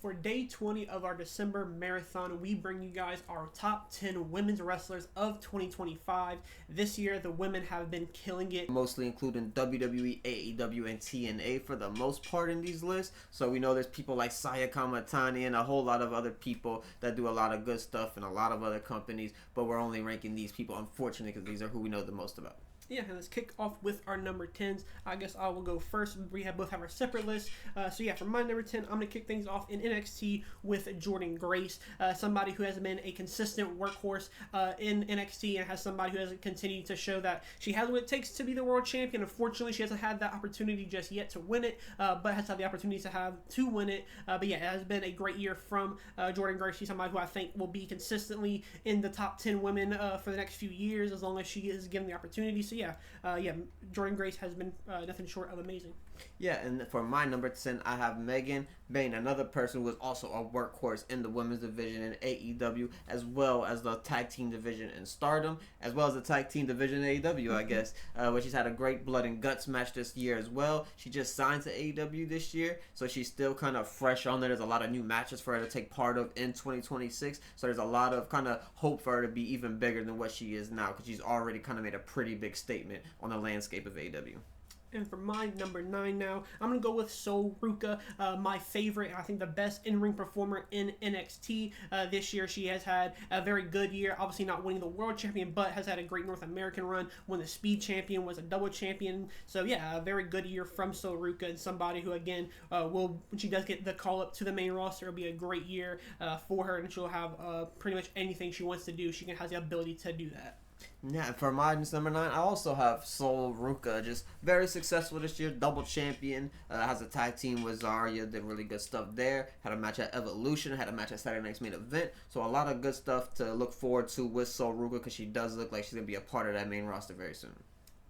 For day 20 of our December marathon, we bring you guys our top 10 women's wrestlers of 2025. This year, the women have been killing it. Mostly including WWE, AEW, and TNA for the most part in these lists. So we know there's people like Saya Kamatani and a whole lot of other people that do a lot of good stuff in a lot of other companies. But we're only ranking these people, unfortunately, because these are who we know the most about. Yeah, and let's kick off with our number 10s. I guess I will go first. We both have our separate lists. For my number 10, I'm going to kick things off in NXT with Jordan Grace, somebody who has been a consistent workhorse in NXT and has somebody who has continued to show that she has what it takes to be the world champion. Unfortunately, she hasn't had that opportunity just yet to win it, but has had the opportunity to win it. It has been a great year from Jordan Grace. She's somebody who I think will be consistently in the top 10 women for the next few years as long as she is given the opportunity. So Jordan Grace has been nothing short of amazing. Yeah, and for my number 10, I have Megan Bayne, another person who is also a workhorse in the women's division in AEW, as well as the tag team division in Stardom, as well as the tag team division in AEW, I guess, where she's had a great blood and guts match this year as well. She just signed to AEW this year, so she's still kind of fresh on there. There's a lot of new matches for her to take part of in 2026, so there's a lot of kind of hope for her to be even bigger than what she is now, because she's already kind of made a pretty big statement on the landscape of AEW. And for my number 9 now, I'm going to go with Sol Ruka, my favorite, and I think the best in-ring performer in NXT. This year, she has had a very good year. Obviously not winning the World Champion, but has had a great North American run. Won the Speed Champion, was a double champion. So, a very good year from Sol Ruka, and somebody who, again, when she does get the call-up to the main roster, it'll be a great year for her, and she'll have pretty much anything she wants to do. She has the ability to do that. Yeah, for my number 9, I also have Sol Ruka, just very successful this year, double champion, has a tag team with Zarya, did really good stuff there, had a match at Evolution, had a match at Saturday Night's Main Event, so a lot of good stuff to look forward to with Sol Ruka, because she does look like she's going to be a part of that main roster very soon.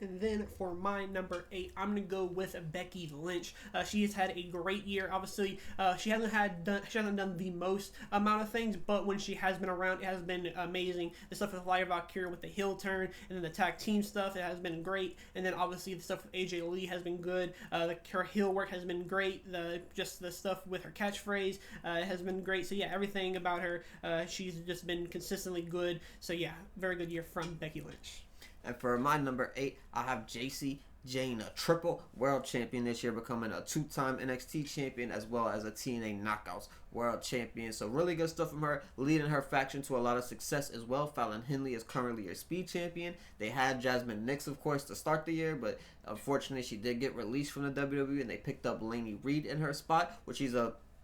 And then for my number 8, I'm going to go with Becky Lynch. She has had a great year. Obviously, she hasn't done the most amount of things, but when she has been around, it has been amazing. The stuff with Lyra Valkyria with the heel turn, and then the tag team stuff, it has been great. And then obviously the stuff with AJ Lee has been good. Her heel work has been great. The stuff with her catchphrase has been great. So everything about her, she's just been consistently good. So very good year from Becky Lynch. And for my number 8, I have JC Jane, a triple world champion this year, becoming a 2-time NXT champion as well as a TNA Knockouts world champion. So really good stuff from her, leading her faction to a lot of success as well. Fallon Henley is currently a speed champion. They had Jasmine Nix, of course, to start the year, but unfortunately she did get released from the WWE, and they picked up Lainey Reed in her spot, which is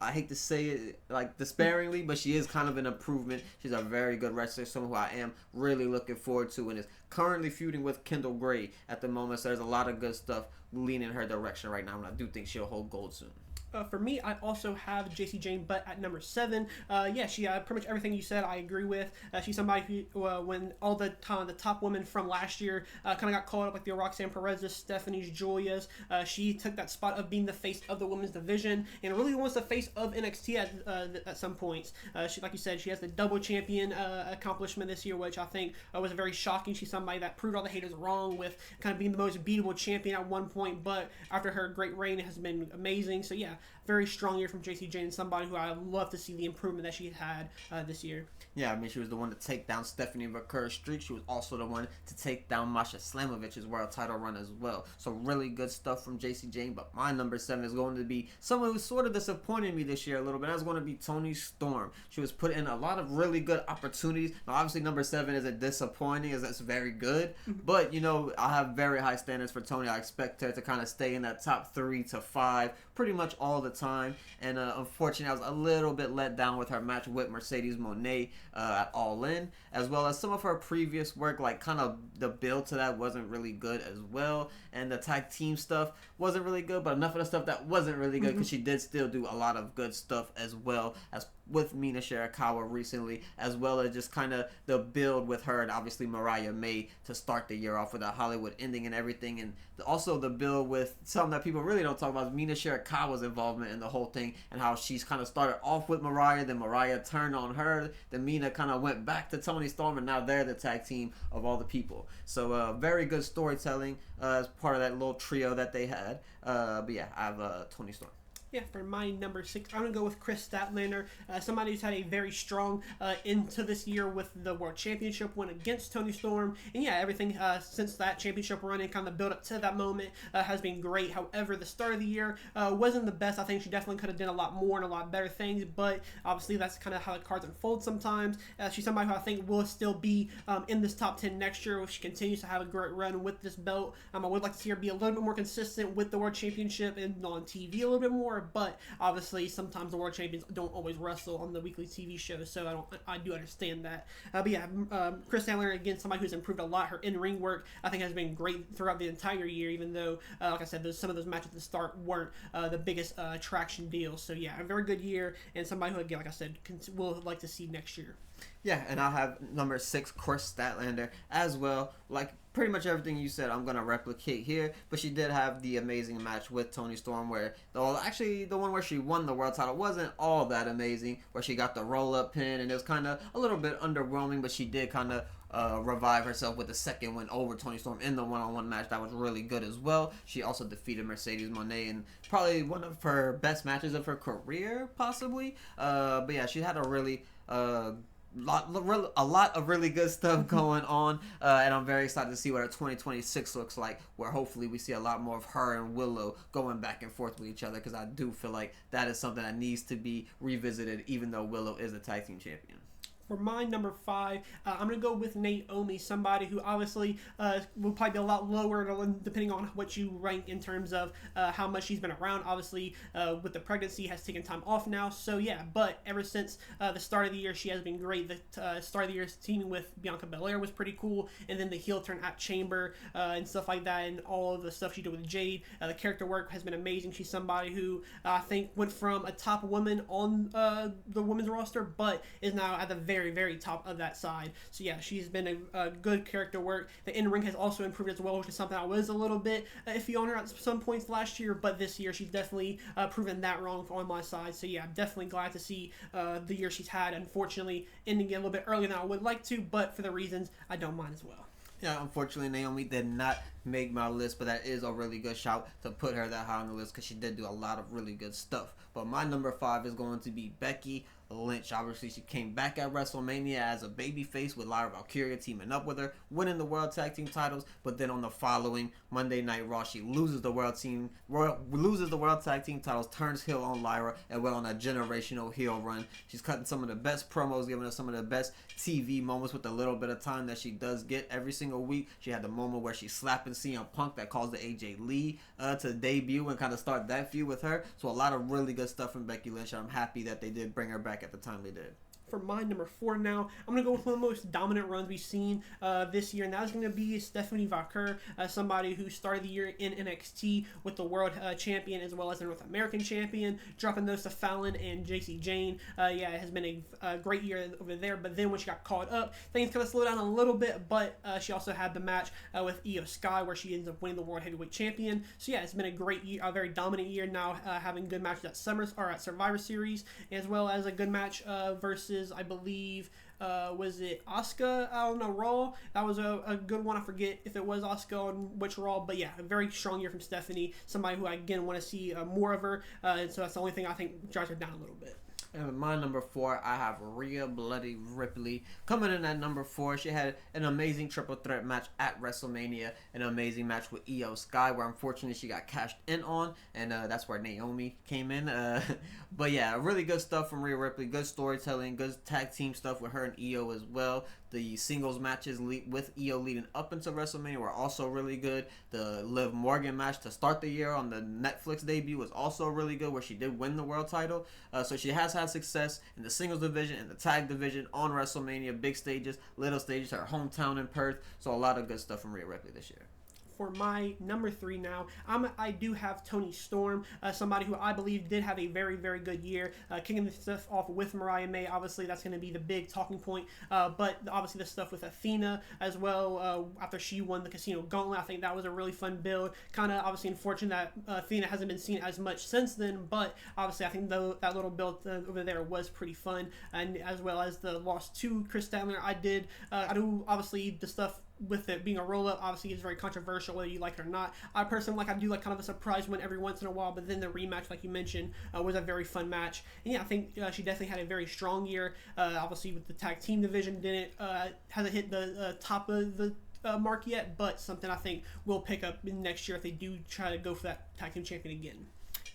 I hate to say it like despairingly, but she is kind of an improvement. She's a very good wrestler, someone who I am really looking forward to, and is currently feuding with Kendall Gray at the moment. So there's a lot of good stuff leaning in her direction right now, and I do think she'll hold gold soon. For me, I also have JC Jane, but at number 7. She pretty much everything you said I agree with. She's somebody who, when all the top women from last year kind of got called up, like the Roxanne Perez's, Stephanie's, Julia's, she took that spot of being the face of the women's division and really wants the face of NXT at some points. She, like you said, she has the double champion accomplishment this year, which I think was very shocking. She's somebody that proved all the haters wrong with kind of being the most beatable champion at one point, but after her great reign, it has been amazing. So very strong year from JC Jane, somebody who I love to see the improvement that she had this year. Yeah, I mean, she was the one to take down Stephanie McCurry's streak. She was also the one to take down Masha Slamovich's world title run as well. So really good stuff from JC Jane. But my number 7 is going to be someone who sort of disappointed me this year a little bit. That's going to be Toni Storm. She was put in a lot of really good opportunities. Now, obviously, number 7 isn't disappointing, as that's very good. But, I have very high standards for Toni. I expect her to kind of stay in that top 3 to 5 pretty much all the time. And unfortunately, I was a little bit let down with her match with Mercedes Moné at All In, as well as some of her previous work, like kind of the build to that wasn't really good as well, and the tag team stuff wasn't really good, but enough of the stuff that wasn't really good, because she did still do a lot of good stuff as well as with Mina Shirakawa recently, as well as just kind of the build with her and obviously Mariah May to start the year off with a Hollywood ending and everything, and also the build with something that people really don't talk about is Mina Shirakawa's involvement in the whole thing, and how she's kind of started off with Mariah, then Mariah turned on her, then Mina kind of went back to Toni Storm, and now they're the tag team of all the people. So very good storytelling as part of that little trio that they had. I have Toni Storm. Yeah, for my number 6, I'm going to go with Chris Statlander, somebody who's had a very strong into this year with the World Championship win against Toni Storm. And yeah, everything since that championship run and kind of build up to that moment has been great. However, the start of the year wasn't the best. I think she definitely could have done a lot more and a lot better things, but obviously that's kind of how the cards unfold sometimes. She's somebody who I think will still be in this top 10 next year if she continues to have a great run with this belt. I would like to see her be a little bit more consistent with the World Championship and on TV a little bit more, but obviously sometimes the world champions don't always wrestle on the weekly TV shows, so I do understand that. But yeah, Chris Statlander, again, somebody who's improved a lot. Her in-ring work I think has been great throughout the entire year, even though like I said, some of those matches at the start weren't the biggest attraction deals. So yeah, a very good year, and somebody who, again, like I said, will like to see next year. Yeah, and I'll have number 6, Chris Statlander, as well. Like, pretty much everything you said, I'm going to replicate here. But she did have the amazing match with Toni Storm where, actually, the one where she won the world title wasn't all that amazing, where she got the roll-up pin, and it was kind of a little bit underwhelming, but she did kind of revive herself with the second win over Toni Storm in the one-on-one match. That was really good as well. She also defeated Mercedes Moné in probably one of her best matches of her career, possibly. But yeah, she had a really... a lot of really good stuff going on, and I'm very excited to see what our 2026 looks like, where hopefully we see a lot more of her and Willow going back and forth with each other, because I do feel like that is something that needs to be revisited, even though Willow is a tag team champion. For my number 5, I'm going to go with Naomi, somebody who obviously will probably be a lot lower depending on what you rank in terms of how much she's been around. Obviously, with the pregnancy, has taken time off now. So yeah, but ever since the start of the year, she has been great. The start of the year teaming with Bianca Belair was pretty cool. And then the heel turn at Chamber and stuff like that, and all of the stuff she did with Jade. The character work has been amazing. She's somebody who I think went from a top woman on the women's roster, but is now at the very, very top of that side. So yeah, she's been a good character work. The in-ring has also improved as well, which is something I was a little bit iffy on her at some points last year, but this year she's definitely proven that wrong on my side. So yeah, I'm definitely glad to see the year she's had. Unfortunately, ending it a little bit earlier than I would like to, but for the reasons I don't mind as well. Yeah, unfortunately, Naomi did not make my list, but that is a really good shout to put her that high on the list, because she did do a lot of really good stuff. But my number 5 is going to be Becky Lynch. Obviously, she came back at WrestleMania as a babyface with Lyra Valkyria teaming up with her, winning the World Tag Team titles. But then on the following Monday Night Raw, she loses the World Tag Team titles, turns heel on Lyra, and went on a generational heel run. She's cutting some of the best promos, giving us some of the best TV moments with the little bit of time that she does get every single week. She had the moment where she's slapping CM Punk that caused the AJ Lee to debut and kind of start that feud with her. So a lot of really good stuff from Becky Lynch, and I'm happy that they did bring her back at the time they did. For my number 4 now, I'm going to go with one of the most dominant runs we've seen this year, and that is going to be Stephanie Vaquer, somebody who started the year in NXT with the World Champion as well as the North American Champion, dropping those to Fallon and JC Jane. Yeah, it has been a great year over there, but then when she got caught up, things kind of slowed down a little bit, but she also had the match with Io Sky where she ends up winning the World Heavyweight Champion. So yeah, it's been a great year, a very dominant year now, having good matches at Survivor Series, as well as a good match versus, I believe, was it Asuka? I don't know, Raw. That was a good one. I forget if it was Asuka on which Raw, but yeah, a very strong year from Stephanie. Somebody who I again want to see more of her, and so that's the only thing I think drives her down a little bit. And with my number 4, I have Rhea Bloody Ripley. Coming in at number 4, she had an amazing triple threat match at WrestleMania, an amazing match with Io Sky, where unfortunately she got cashed in on, and that's where Naomi came in. But yeah, really good stuff from Rhea Ripley, good storytelling, good tag team stuff with her and Io as well. The singles matches with Io leading up into WrestleMania were also really good. The Liv Morgan match to start the year on the Netflix debut was also really good, where she did win the world title. So she has had success in the singles division and the tag division on WrestleMania, big stages, little stages, her hometown in Perth. So a lot of good stuff from Rhea Ripley this year. For my number 3 now, I do have Toni Storm, somebody who I believe did have a very, very good year, kicking the stuff off with Mariah May. Obviously, that's going to be the big talking point, but obviously the stuff with Athena as well, after she won the Casino Gauntlet, I think that was a really fun build. Kind of obviously unfortunate that Athena hasn't been seen as much since then, but obviously I think that little build over there was pretty fun, and as well as the loss to Chris Statlander, I do obviously the stuff with it being a roll up, obviously it's very controversial whether you like it or not. I personally I do like kind of a surprise win every once in a while, but then the rematch, like you mentioned, was a very fun match. And yeah, I think she definitely had a very strong year. Obviously with the tag team division, didn't hasn't hit the top of the mark yet, but something I think will pick up next year if they do try to go for that tag team champion again.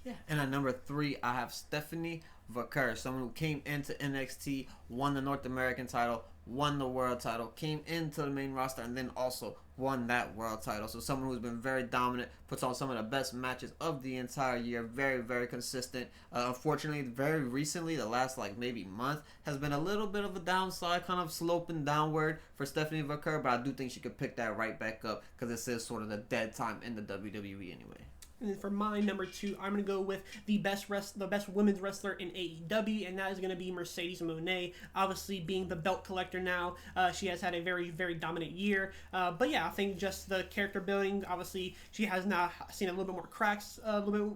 Yeah. And at number 3, I have Stephanie Vaquer, someone who came into NXT, won the North American title, won the world title, came into the main roster, and then also won that world title. So someone who's been very dominant, puts on some of the best matches of the entire year, very, very consistent. Unfortunately, very recently, the last maybe month, has been a little bit of a downside, kind of sloping downward for Stephanie Vaquer, but I do think she could pick that right back up because this is sort of the dead time in the WWE anyway. And then for my number 2, I'm going to go with the best women's wrestler in AEW, and that is going to be Mercedes Moné. Obviously, being the belt collector now, she has had a very, very dominant year. But yeah, I think just the character building, obviously, she has now seen a little bit more cracks a little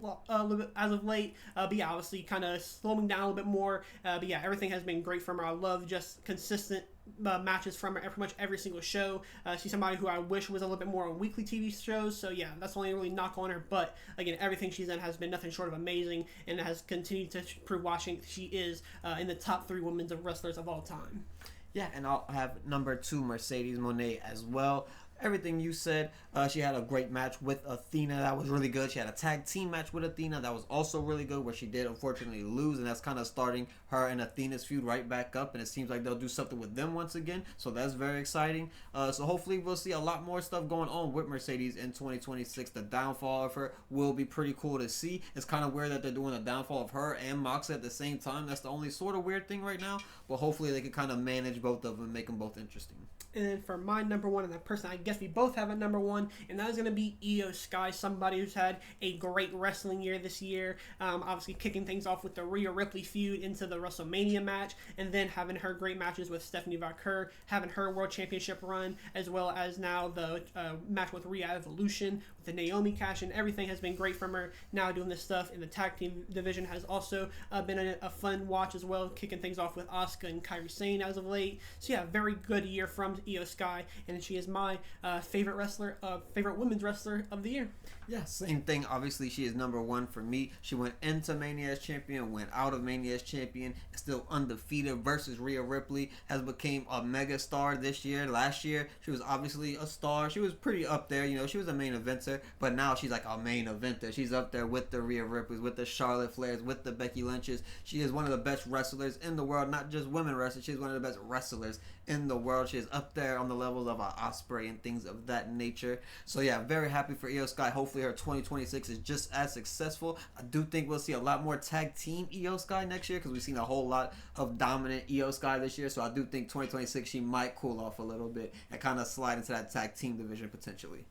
bit as of late. But yeah, obviously, kind of slowing down a little bit more. But yeah, everything has been great from her. I love just consistent matches from her pretty much every single show. She's somebody who I wish was a little bit more on weekly TV shows, so yeah, that's the only really knock on her, but again, everything she's done has been nothing short of amazing, and has continued to prove watching she is in the top 3 women's wrestlers of all time. Yeah, and I'll have number 2, Mercedes Moné as well. Everything you said, she had a great match with Athena that was really good. She had a tag team match with Athena that was also really good, where she did unfortunately lose, and that's kind of starting her and Athena's feud right back up, and it seems like they'll do something with them once again, so that's very exciting. So hopefully we'll see a lot more stuff going on with Mercedes in 2026. The downfall of her will be pretty cool to see. It's kind of weird that they're doing the downfall of her and Moxley at the same time. That's the only sort of weird thing right now, but hopefully they can kind of manage both of them and make them both interesting. And then for my number 1, and the person I guess we both have at number 1, and that is going to be Io Sky, somebody who's had a great wrestling year this year. Obviously kicking things off with the Rhea Ripley feud into the WrestleMania match, and then having her great matches with Stephanie Vaquer, having her World Championship run, as well as now the match with Rhea Evolution, with the Naomi cash, and everything has been great from her. Now doing this stuff in the tag team division has also been a fun watch as well, kicking things off with Asuka and Kairi Sane as of late. So yeah, very good year from Io Sky, and she is my favorite women's wrestler of the year. Yeah, same thing. Obviously, she is number 1 for me. She went into Mania as champion, went out of Mania as champion, still undefeated versus Rhea Ripley, has became a mega star this year. Last year, she was obviously a star. She was pretty up there, she was a main eventer, but now she's like a main eventer. She's up there with the Rhea Ripleys, with the Charlotte Flairs, with the Becky Lynches. She is one of the best wrestlers in the world, not just women wrestlers. She's one of the best wrestlers in the world. She is up there on the levels of Osprey and things of that nature. So yeah, very happy for Io Sky. Hopefully her 2026 is just as successful. I do think we'll see a lot more tag team Io Sky next year, because we've seen a whole lot of dominant Io Sky this year. So I do think 2026 she might cool off a little bit and kind of slide into that tag team division potentially.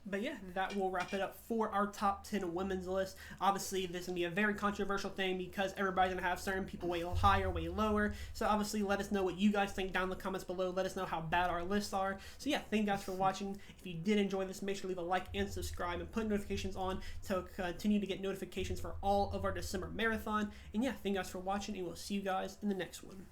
But yeah, that will wrap it up for our top 10 women's list. Obviously, this is going to be a very controversial thing because everybody's going to have certain people way higher, way lower. So obviously, let us know what you guys think down in the comments below. Let us know how bad our lists are. So yeah, thank you guys for watching. If you did enjoy this, make sure to leave a like and subscribe and put notifications on to continue to get notifications for all of our December marathon. And yeah, thank you guys for watching, and we'll see you guys in the next one.